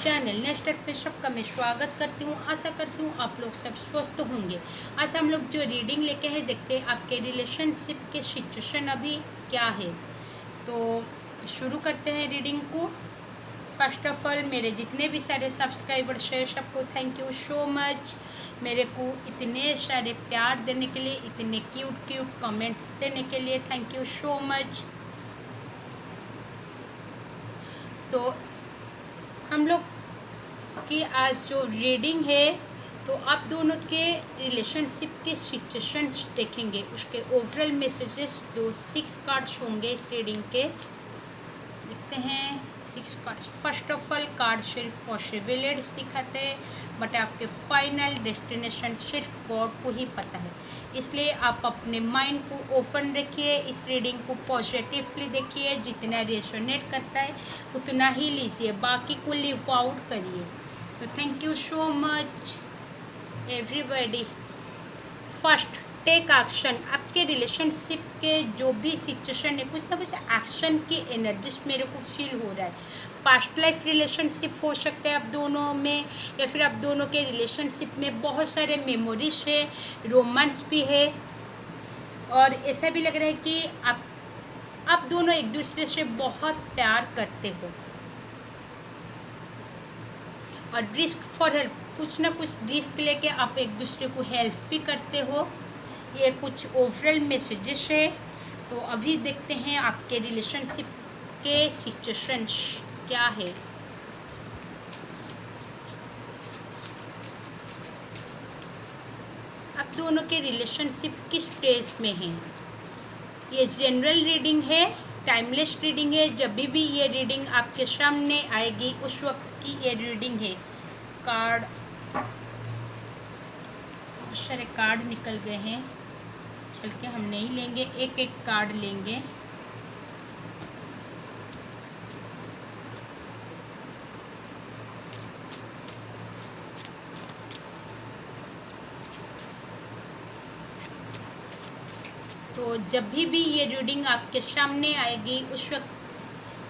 Channel next पे सबका मैं स्वागत करती हूँ। आशा करती हूँ आप लोग सब स्वस्थ होंगे। आज हम लोग जो रीडिंग लेके हैं देखते हैं आपके रिलेशनशिप के सिचुएशन अभी क्या है। तो शुरू करते हैं रीडिंग को। फर्स्ट ऑफ ऑल मेरे जितने भी सारे सब्सक्राइबर्स हैं सबको थैंक यू सो मच। मेरे को इतने सारे प्यार देने के लिए, इतने क्यूट क्यूट कमेंट्स देने के लिए थैंक यू सो मच। तो हम लोग की आज जो रीडिंग है तो आप दोनों के रिलेशनशिप के सिचुएशंस देखेंगे, उसके ओवरऑल मैसेजेस जो 6 कार्ड्स होंगे इस रीडिंग के। देखते हैं 6 cards. First of all card सिर्फ पॉसिबिलिटीज दिखाते हैं, बट आपके फाइनल डेस्टिनेशन सिर्फ गॉड को ही पता है। इसलिए आप अपने माइंड को ओपन रखिए, इस रीडिंग को पॉजिटिवली देखिए, जितना रेजोनेट करता है उतना ही लीजिए, बाकी को लिव आउट करिए। तो thank you so much everybody. First, take action. आपके रिलेशनशिप के जो भी सिचुएशन है कुछ ना कुछ एक्शन की एनर्जीज मेरे को फील हो रहा है। पास्ट लाइफ रिलेशनशिप हो सकता है आप दोनों में, या फिर आप दोनों के रिलेशनशिप में बहुत सारे मेमोरीज है, रोमांस भी है, और ऐसा भी लग रहा है कि आप दोनों एक दूसरे से बहुत प्यार करते हो। और रिस्क फॉर हेल्प, कुछ ना कुछ रिस्क लेके आप एक दूसरे को हेल्प भी करते हो। ये कुछ ओवरऑल मैसेजेस है। तो अभी देखते हैं आपके रिलेशनशिप के सिचुएशंस क्या है। आप दोनों के रिलेशनशिप किस स्टेज में हैं। ये जनरल रीडिंग है, टाइमलेस रीडिंग है। जब भी ये रीडिंग आपके सामने आएगी उस वक्त की ये रीडिंग है। कार्ड, बहुत सारे कार्ड निकल गए हैं, चल के हम नहीं लेंगे, एक एक कार्ड लेंगे। तो जब भी ये रीडिंग आपके सामने आएगी उस वक्त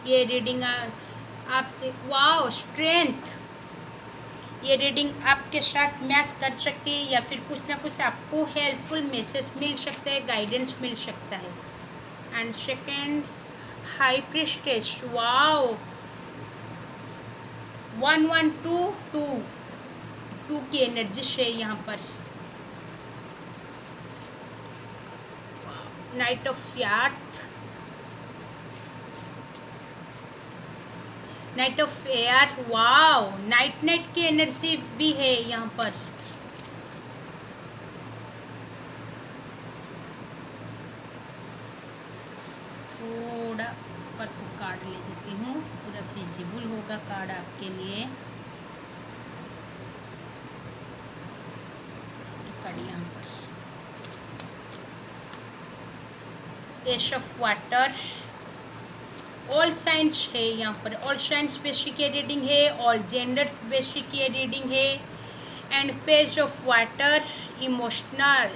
ये रीडिंग आपसे, वाओ स्ट्रेंथ, ये रीडिंग आपके साथ मैच कर सकती है, या फिर कुछ ना कुछ आपको हेल्पफुल मैसेज मिल सकता है, गाइडेंस मिल सकता है। And second, high priestess, wow 1122 की एनर्जी है यहाँ पर। Night of earth, night of air, wow night की एनर्जी भी है यहाँ पर। थोड़ा ऊपर को कार्ड ले देती हूँ, पूरा विजिबल होगा कार्ड आपके लिए। कार्ड यहाँ पर एश ऑफ वाटर, ऑल साइंस है यहाँ पर। ऑल साइंस बेसिक ये रीडिंग है, ऑल जेंडर बेसिक ये रीडिंग है। And page of water, emotional,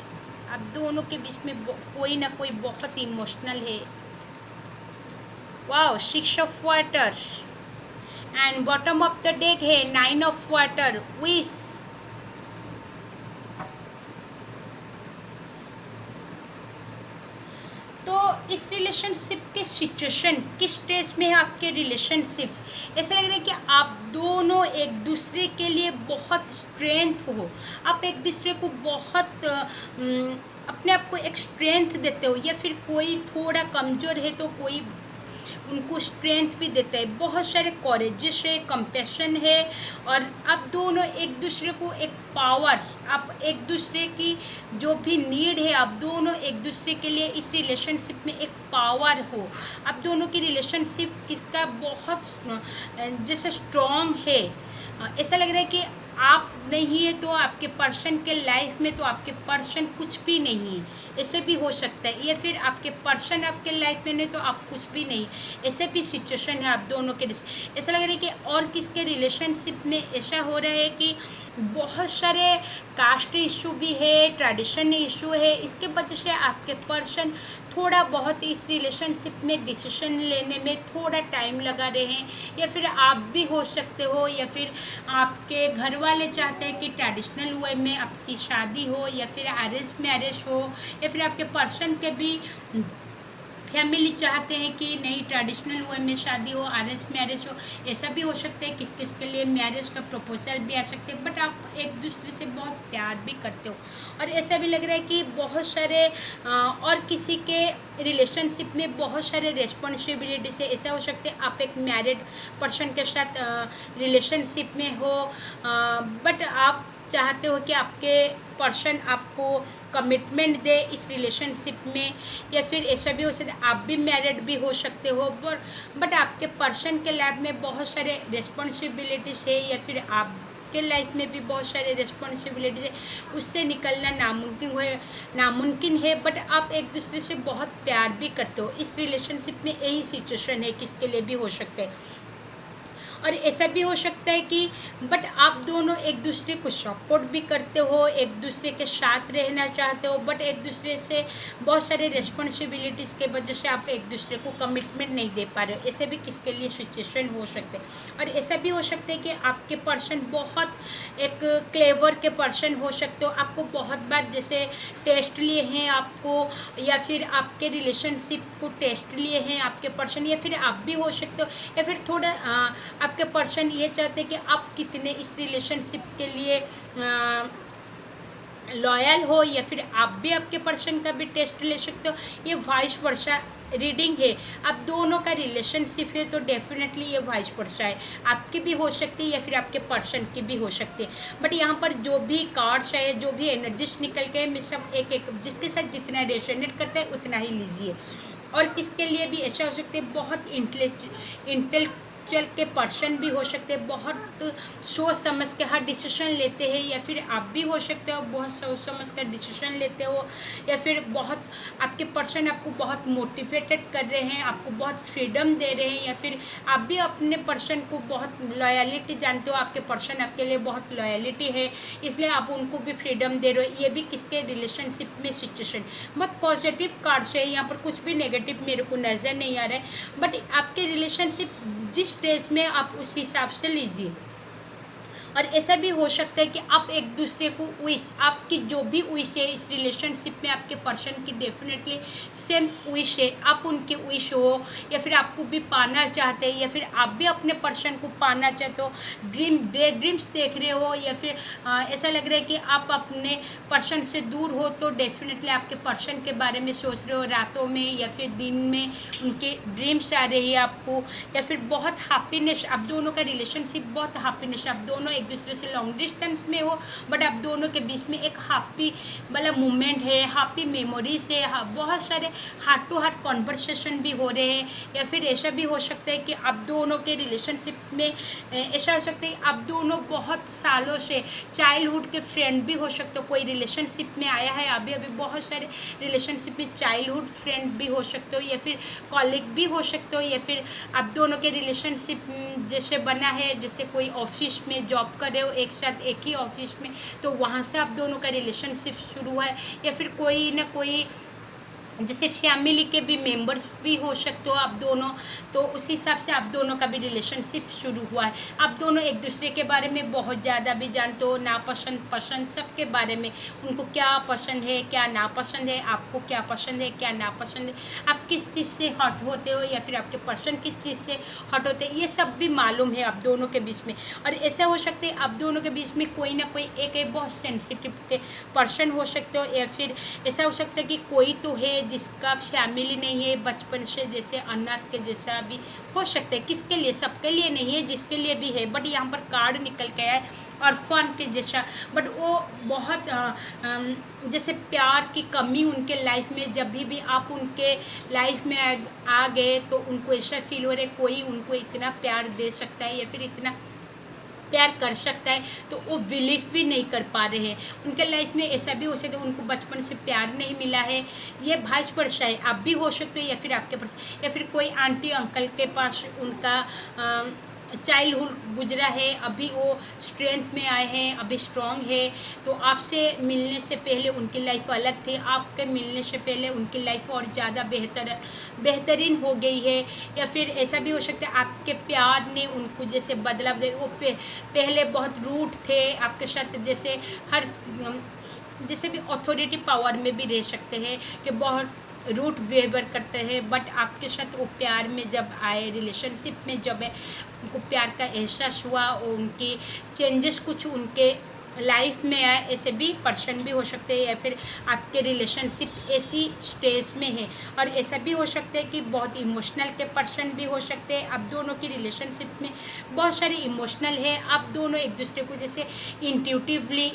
आप दोनों के बीच में कोई ना कोई बहुत इमोशनल है। Wow 6 of water. And bottom of the deck है 9 ऑफ वाटर, विश। तो इस रिलेशनशिप के सिचुएशन किस स्टेज में है आपके रिलेशनशिप। ऐसा लग रहा है कि आप दोनों एक दूसरे के लिए बहुत स्ट्रेंथ हो, आप एक दूसरे को बहुत अपने आप को एक स्ट्रेंथ देते हो, या फिर कोई थोड़ा कमज़ोर है तो कोई उनको स्ट्रेंथ भी देता है। बहुत सारे कॉरेजेस है, कंपैशन है, और आप दोनों एक दूसरे को एक पावर, आप एक दूसरे की जो भी नीड है आप दोनों एक दूसरे के लिए इस रिलेशनशिप में एक पावर हो। आप दोनों की रिलेशनशिप किसका बहुत जैसे स्ट्रॉन्ग है। ऐसा लग रहा है कि आप नहीं है तो आपके पर्सन के लाइफ में तो आपके पर्सन कुछ भी नहीं है, ऐसे भी हो सकता है। या फिर आपके पर्सन आपके लाइफ में नहीं तो आप कुछ भी नहीं, ऐसे भी सिचुएशन है आप दोनों के। ऐसा लग रहा है कि और किसके रिलेशनशिप में ऐसा हो रहा है कि बहुत सारे कास्ट इशू भी है, ट्रेडिशन इशू है, इसके वजह से आपके पर्सन थोड़ा बहुत इस रिलेशनशिप में डिसीजन लेने में थोड़ा टाइम लगा रहे हैं, या फिर आप भी हो सकते हो, या फिर आपके घर वाले चाहते हैं कि ट्रेडिशनल वे में आपकी शादी हो, या फिर अरेंज मैरिज हो, या फिर आपके पर्सन के भी फैमिली चाहते हैं कि नहीं ट्रेडिशनल वे में शादी हो, अरेंज मैरिज हो। ऐसा भी हो सकता है किस किस के लिए मैरिज का प्रपोजल भी आ सकते हैं, बट आप एक दूसरे से बहुत प्यार भी करते हो। और ऐसा भी लग रहा है कि बहुत सारे और किसी के रिलेशनशिप में बहुत सारे रिस्पॉन्सिबिलिटीज है। ऐसा हो सकता है आप एक मैरिड पर्सन के साथ रिलेशनशिप में हो, बट आप चाहते हो कि आपके पर्सन आपको कमिटमेंट दे इस रिलेशनशिप में, या फिर ऐसा भी हो सकता है आप भी मैरिड भी हो सकते हो, बट आपके पर्सन के लाइफ में बहुत सारे रिस्पॉन्सिबिलिटीज है, या फिर आपके लाइफ में भी बहुत सारे रिस्पॉन्सिबिलिटीज है, उससे निकलना नामुमकिन है। बट आप एक दूसरे से बहुत प्यार भी करते हो। इस रिलेशनशिप में यही सिचुएशन है, किसके लिए भी हो सकता है। और ऐसा भी हो सकता है कि बट आप दोनों एक दूसरे को सपोर्ट भी करते हो, एक दूसरे के साथ रहना चाहते हो, बट एक दूसरे से बहुत सारे रिस्पॉन्सिबिलिटीज़ के वजह से आप एक दूसरे को कमिटमेंट नहीं दे पा रहे हो। ऐसे भी किसके लिए सिचुएशन हो सकते हैं। और ऐसा भी हो सकता है कि आपके पर्सन बहुत एक क्लेवर के पर्सन हो सकते हो, आपको बहुत बार जैसे टेस्ट लिए हैं आपको, या फिर आपके रिलेशनशिप को टेस्ट लिए हैं आपके पर्सन, या फिर आप भी हो सकते हो, या फिर थोड़ा आपके पर्सन ये चाहते हैं कि आप कितने इस रिलेशनशिप के लिए लॉयल हो, या फिर आप भी आपके पर्सन का भी टेस्ट ले सकते हो। ये वाइस वर्सा रीडिंग है। आप दोनों का रिलेशनशिप है तो डेफिनेटली ये वाइस वर्सा है, आपकी भी हो सकती है या फिर आपके पर्सन की भी हो सकती है। बट यहाँ पर जो भी कार्ड्स है, जो भी एनर्जीज निकल के मैं सब एक एक जिसके साथ जितना रेजोनेट करता है उतना ही लीजिए। और किसके लिए भी ऐसा हो सकता है बहुत इंटेलेक्चुअल के पर्सन भी हो सकते हैं, बहुत सोच समझ के हर डिसीजन लेते हैं, या फिर आप भी हो सकते हो बहुत सोच समझ कर डिसीजन लेते हो, या फिर बहुत आपके पर्सन आपको बहुत मोटिवेटेड कर रहे हैं, आपको बहुत फ्रीडम दे रहे हैं, या फिर आप भी अपने पर्सन को बहुत लॉयलिटी जानते हो, आपके पर्सन आपके लिए बहुत लॉयलिटी है इसलिए आप उनको भी फ्रीडम दे रहे हो। ये भी किसके रिलेशनशिप में सिचुएशन बहुत पॉजिटिव कार्ड्स है, यहाँ पर कुछ भी नेगेटिव मेरे को नज़र नहीं आ रहा है। बट आपके रिलेशनशिप जिस स्टेज में आप उस हिसाब से लीजिए। और ऐसा भी हो सकता है कि आप एक दूसरे को विश, आपकी जो भी विश है इस रिलेशनशिप में आपके पर्सन की डेफिनेटली सेम विश है, आप उनके विश हो, या फिर आपको भी पाना चाहते हैं, या फिर आप भी अपने पर्सन को पाना चाहते हो, ड्रीम्स देख रहे हो, या फिर ऐसा लग रहा है कि आप अपने पर्सन से दूर हो तो डेफिनेटली आपके पर्सन के बारे में सोच रहे हो रातों में या फिर दिन में, उनके ड्रीम्स आ रही है आपको, या फिर बहुत हैप्पीनेस, आप दोनों का रिलेशनशिप बहुत हैप्पीनेस, आप दोनों एक दूसरे से लॉन्ग डिस्टेंस में हो बट आप दोनों के बीच में एक हैप्पी वाला मोमेंट है, हैप्पी मेमोरीज है, बहुत सारे हार्ट टू हार्ट कॉन्वर्सेशन भी हो रहे हैं। या फिर ऐसा भी हो सकता है कि आप दोनों के रिलेशनशिप में ऐसा हो सकता है कि आप दोनों बहुत सालों से चाइल्डहुड के फ्रेंड भी हो सकते हो, कोई रिलेशनशिप में आया है अभी अभी, बहुत सारे रिलेशनशिप में चाइल्डहुड फ्रेंड भी हो सकते हो, या फिर कॉलीग भी हो सकते हो, या फिर आप दोनों के रिलेशनशिप जैसे बना है जैसे कोई ऑफिस में जॉब कर रहे हो एक साथ एक ही ऑफिस में, तो वहाँ से आप दोनों का रिलेशनशिप शुरू है, या फिर कोई ना कोई जैसे फैमिली के भी मेंबर्स भी हो सकते हो आप दोनों, तो उस हिसाब से आप दोनों का भी रिलेशनशिप शुरू हुआ है। आप दोनों एक दूसरे के बारे में बहुत ज़्यादा भी जानते हो, नापसंद पसंद सबके बारे में, उनको क्या पसंद है क्या नापसंद है, आपको क्या पसंद है क्या नापसंद है, आप किस चीज़ से हट होते हो या फिर आपके पर्सन किस चीज़ से हट होते हैं, ये सब भी मालूम है आप दोनों के बीच में। और ऐसा हो सकता है आप दोनों के बीच में कोई ना कोई एक बहुत सेंसिटिव पर्सन हो सकते हो, या फिर ऐसा हो सकता है कि कोई तो है जिसका फैमिली नहीं है बचपन से, जैसे अनाथ के जैसा भी हो सकता है, किसके लिए, सबके लिए नहीं है, जिसके लिए भी है। बट यहाँ पर कार्ड निकल के आया है और फन के जैसा, बट वो बहुत जैसे प्यार की कमी उनके लाइफ में, जब भी आप उनके लाइफ में आ गए तो उनको ऐसा फील हो रहा है कोई उनको इतना प्यार दे सकता है या फिर इतना प्यार कर सकता है, तो वो बिलीव भी नहीं कर पा रहे हैं। उनके लाइफ में ऐसा भी हो सकता है उनको बचपन से प्यार नहीं मिला है, ये भाइस वर्सा है, आप भी हो सकते हो या फिर आपके पास, या फिर कोई आंटी अंकल के पास उनका चाइल्डहुड गुजरा है, अभी वो स्ट्रेंथ में आए हैं, अभी स्ट्रांग है, तो आपसे मिलने से पहले उनकी लाइफ अलग थी, आपके मिलने से पहले उनकी लाइफ और ज़्यादा बेहतरीन हो गई है। या फिर ऐसा भी हो सकता है आपके प्यार ने उनको जैसे बदलाव दे, वो पहले बहुत रूड थे आपके साथ, जैसे हर जैसे भी अथॉरिटी पावर में भी रह सकते हैं कि बहुत रूट बिहेवियर करते हैं, बट आपके साथ वो प्यार में जब आए, रिलेशनशिप में जब उनको प्यार का एहसास हुआ और उनकी चेंजेस कुछ उनके लाइफ में आए, ऐसे भी पर्सन भी हो सकते हैं। या फिर आपके रिलेशनशिप ऐसी स्टेज में है, और ऐसा भी हो सकता है कि बहुत इमोशनल के पर्सन भी हो सकते हैं। आप दोनों की रिलेशनशिप में बहुत सारे इमोशनल है, आप दोनों एक दूसरे को जैसे इंट्यूटिवली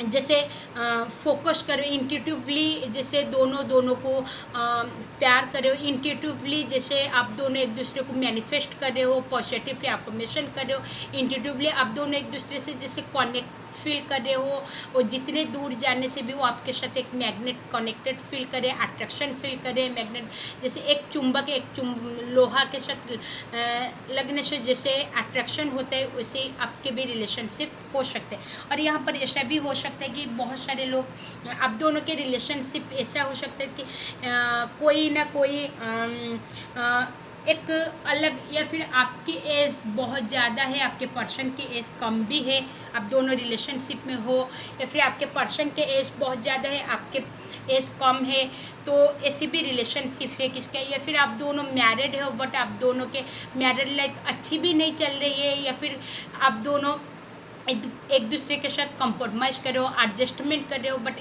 जैसे फोकस करो, इंट्यूटिवली जैसे दोनों को प्यार करो, इंट्यूटिवली जैसे आप दोनों एक दूसरे को मैनिफेस्ट कर रहे हो, पॉजिटिवली अफर्मेशन कर रहे हो, इंट्यूटिवली आप दोनों एक दूसरे से जैसे कनेक्ट फील कर रहे हो, और जितने दूर जाने से भी वो आपके साथ एक मैग्नेट कनेक्टेड फील करे, अट्रैक्शन फील करे। मैग्नेट जैसे एक चुंबक लोहा के साथ लगने से जैसे अट्रैक्शन होता है, वैसे आपके भी रिलेशनशिप हो सकते हैं। और यहाँ पर ऐसा भी हो सकता है कि बहुत सारे लोग, आप दोनों के रिलेशनशिप ऐसा हो सकता है कि कोई ना कोई एक अलग, या फिर आपकी एज बहुत ज़्यादा है, आपके पर्सन की एज कम भी है, आप दोनों रिलेशनशिप में हो, या फिर आपके पर्सन के एज बहुत ज़्यादा है, आपके एज कम है, तो ऐसी भी रिलेशनशिप है किसका। या फिर आप दोनों मैरिड हो, बट आप दोनों के मैरिड लाइफ अच्छी भी नहीं चल रही है, या फिर आप दोनों एक दूसरे के साथ कंप्रोमाइज़ कर रहे हो, एडजस्टमेंट कर रहे हो, बट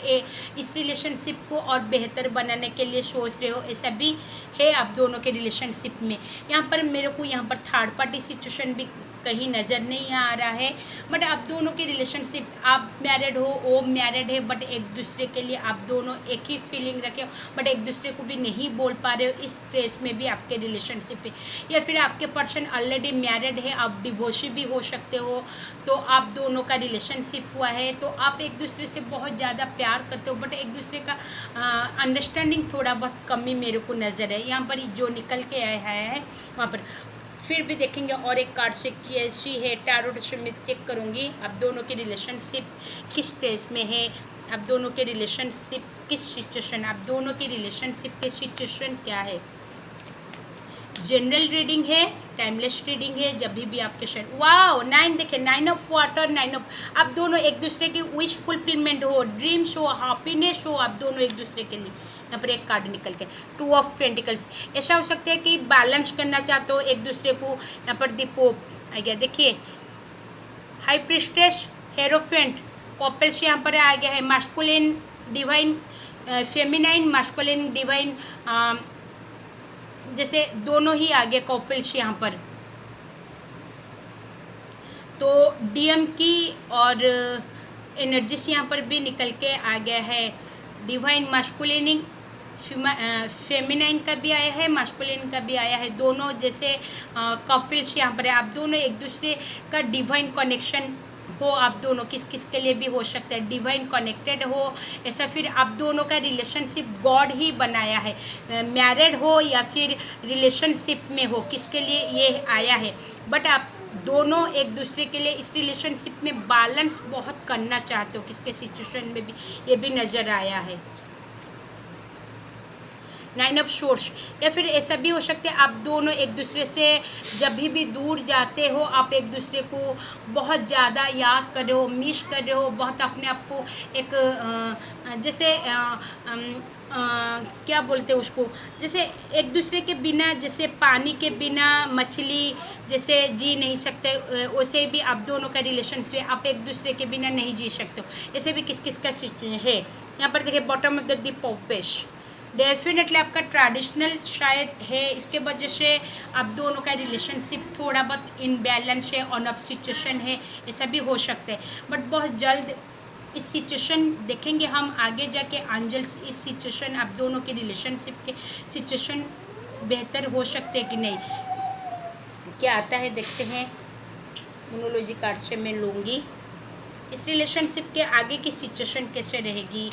इस रिलेशनशिप को और बेहतर बनाने के लिए सोच रहे हो, ऐसा भी है आप दोनों के रिलेशनशिप में। यहाँ पर मेरे को यहाँ पर थर्ड पार्टी सिचुएशन भी कहीं नज़र नहीं आ रहा है, बट आप दोनों के रिलेशनशिप, आप मैरिड हो, वो मैरिड है, बट एक दूसरे के लिए आप दोनों एक ही फीलिंग रखे हो, बट एक दूसरे को भी नहीं बोल पा रहे हो, इस स्ट्रेस में भी आपके रिलेशनशिप है। या फिर आपके पर्सन ऑलरेडी मैरिड है, आप डिवोर्सी भी हो सकते हो, तो आप दोनों का रिलेशनशिप हुआ है, तो आप एक दूसरे से बहुत ज़्यादा प्यार करते हो, बट एक दूसरे का अंडरस्टैंडिंग थोड़ा बहुत कमी मेरे को नज़र है। यहाँ पर जो निकल के आया है वहाँ पर फिर भी देखेंगे, और एक कार्ड से कैसी है टैरोट से मैं चेक करूँगी आप दोनों की रिलेशनशिप किस स्टेज में है, आप दोनों के रिलेशनशिप किस सिचुएशन, आप दोनों की रिलेशनशिप के सिचुएशन क्या है। जनरल रीडिंग है, टाइमलेस रीडिंग है, जब भी आपके साथ वाओ 9 देखें, 9 ऑफ वाटर, 9 ऑफ, आप दोनों एक दूसरे की विश फुलफिलमेंट हो, ड्रीम्स हो, हैप्पीनेस हो, आप दोनों एक दूसरे के लिए। यहाँ पर एक कार्ड निकल के 2 ऑफ पेंटिकल्स, ऐसा हो सकता है कि बैलेंस करना चाहते हो एक दूसरे को। यहाँ पर द पोप आ गया, देखिए हाई प्रिस्टेस, हेरोफेंट, कपल्स यहाँ पर आ गया है, masculine divine, feminine masculine divine, जैसे दोनों ही आ गए कपल्स यहाँ पर। तो डीएम की और एनर्जीज यहाँ पर भी निकल के आ गया है, डिवाइन मास्कुलिन, फेमिनाइन का भी आया है, मास्कुलिन का भी आया है, दोनों जैसे कपल्स यहाँ पर है। आप दोनों एक दूसरे का डिवाइन कनेक्शन हो, आप दोनों किस किस के लिए भी हो सकता है, डिवाइन कनेक्टेड हो ऐसा, फिर आप दोनों का रिलेशनशिप गॉड ही बनाया है, मैरिड हो या फिर रिलेशनशिप में हो, किसके लिए ये आया है, बट आप दोनों एक दूसरे के लिए इस रिलेशनशिप में बैलेंस बहुत करना चाहते हो, किसके सिचुएशन में भी ये भी नज़र आया है। 9 ऑफ सोर्स, या फिर ऐसा भी हो सकता है आप दोनों एक दूसरे से जब भी दूर जाते हो, आप एक दूसरे को बहुत ज़्यादा याद कर रहे हो, मिस कर रहे हो, बहुत अपने आप को एक जैसे क्या बोलते हैं उसको, जैसे एक दूसरे के बिना, जैसे पानी के बिना मछली जैसे जी नहीं सकते, वैसे भी आप दोनों का रिलेशनशिप, आप एक दूसरे के बिना नहीं जी सकते हो, ऐसे भी किस किस का है। यहाँ पर देखिए बॉटम ऑफ द पोपेश, डेफिनेटली आपका ट्रेडिशनल शायद है, इसके वजह से आप दोनों का रिलेशनशिप थोड़ा बहुत इनबैलेंस है, ऑन ऑफ सिचुएशन है, ऐसा भी हो सकता है, बट बहुत जल्द इस सिचुएशन देखेंगे हम आगे जाके एंजल्स, इस सिचुएशन आप दोनों के रिलेशनशिप के सिचुएशन बेहतर हो सकते हैं कि नहीं, क्या आता है देखते हैं। मोनोलॉजी कार्ड से मैं लूँगी इस रिलेशनशिप के आगे की सिचुएशन कैसे रहेगी।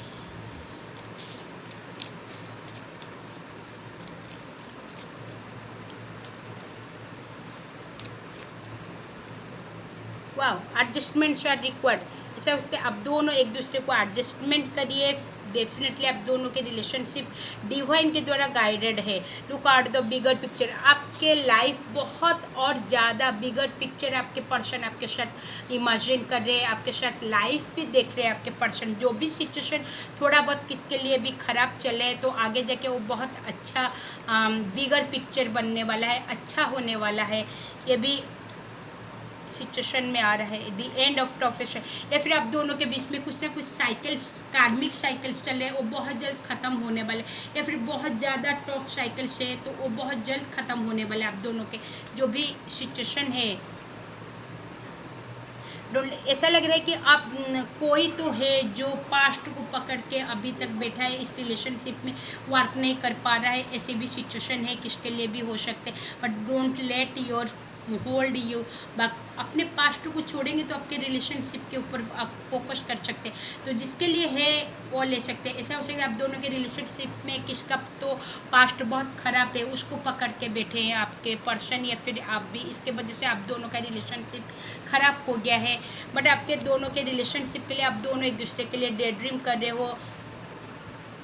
वाह, एडजस्टमेंट्स आर रिक्वायर्ड। ऐसा उसके आप दोनों एक दूसरे को एडजस्टमेंट करिए। डेफिनेटली आप दोनों के रिलेशनशिप डिवाइन के द्वारा गाइडेड है। Look out the bigger picture. आपके लाइफ बहुत और ज़्यादा बिगर पिक्चर आपके पर्सन आपके साथ इमेजिन कर रहे हैं, आपके साथ लाइफ भी देख रहे हैं। आपके पर्सन जो भी सिचुएशन थोड़ा बहुत किसके लिए भी ख़राब चले तो आगे जाके वो बहुत अच्छा बिगर पिक्चर बनने वाला है, अच्छा होने वाला है। ये भी सिचुएशन में आ रहा है। द एंड ऑफ प्रोफेशन, या फिर आप दोनों के बीच में कुछ ना कुछ साइकिल्स, कार्मिक साइकिल्स चल रहे हैं, वो बहुत जल्द ख़त्म होने वाले, या फिर बहुत ज़्यादा टफ साइकिल्स है तो वो बहुत जल्द ख़त्म होने वाले। आप दोनों के जो भी सिचुएशन है, ऐसा लग रहा है कि आप कोई तो है जो पास्ट को पकड़ के अभी तक बैठा है, इस रिलेशनशिप में वर्क नहीं कर पा रहा है। ऐसी भी सिचुएशन है, किसके लिए भी हो सकते हैं। But don't let your hold you back. अपने पास्ट को छोड़ेंगे तो आपके रिलेशनशिप के ऊपर आप फोकस कर सकते हैं। तो जिसके लिए है वो ले सकते हैं। ऐसा हो सकता है आप दोनों के रिलेशनशिप में किसका तो पास्ट बहुत ख़राब है, उसको पकड़ के बैठे हैं आपके पर्सन, या फिर आप भी। इसके वजह से आप दोनों का रिलेशनशिप ख़राब हो गया है। बट आपके दोनों के रिलेशनशिप के लिए आप दोनों एक दूसरे के लिए डे ड्रीम कर रहे हो।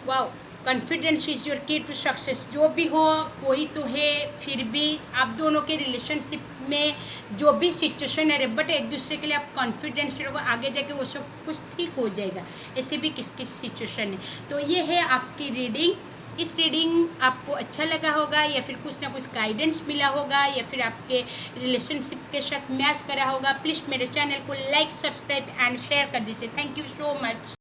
वाओ, कॉन्फिडेंस इज योर की टू सक्सेस। जो भी हो, कोई तो है, फिर भी आप दोनों के रिलेशनशिप में जो भी सिचुएशन है, बट एक दूसरे के लिए आप कॉन्फिडेंस रखो, आगे जाके वो सब कुछ ठीक हो जाएगा। ऐसे भी किस किस सिचुएशन है। तो ये है आपकी रीडिंग। इस रीडिंग आपको अच्छा लगा होगा, या फिर कुछ ना कुछ गाइडेंस मिला होगा, या फिर आपके रिलेशनशिप के साथ मैच करा होगा। प्लीज़ मेरे चैनल को लाइक, सब्सक्राइब एंड शेयर कर दीजिए। Thank you so much.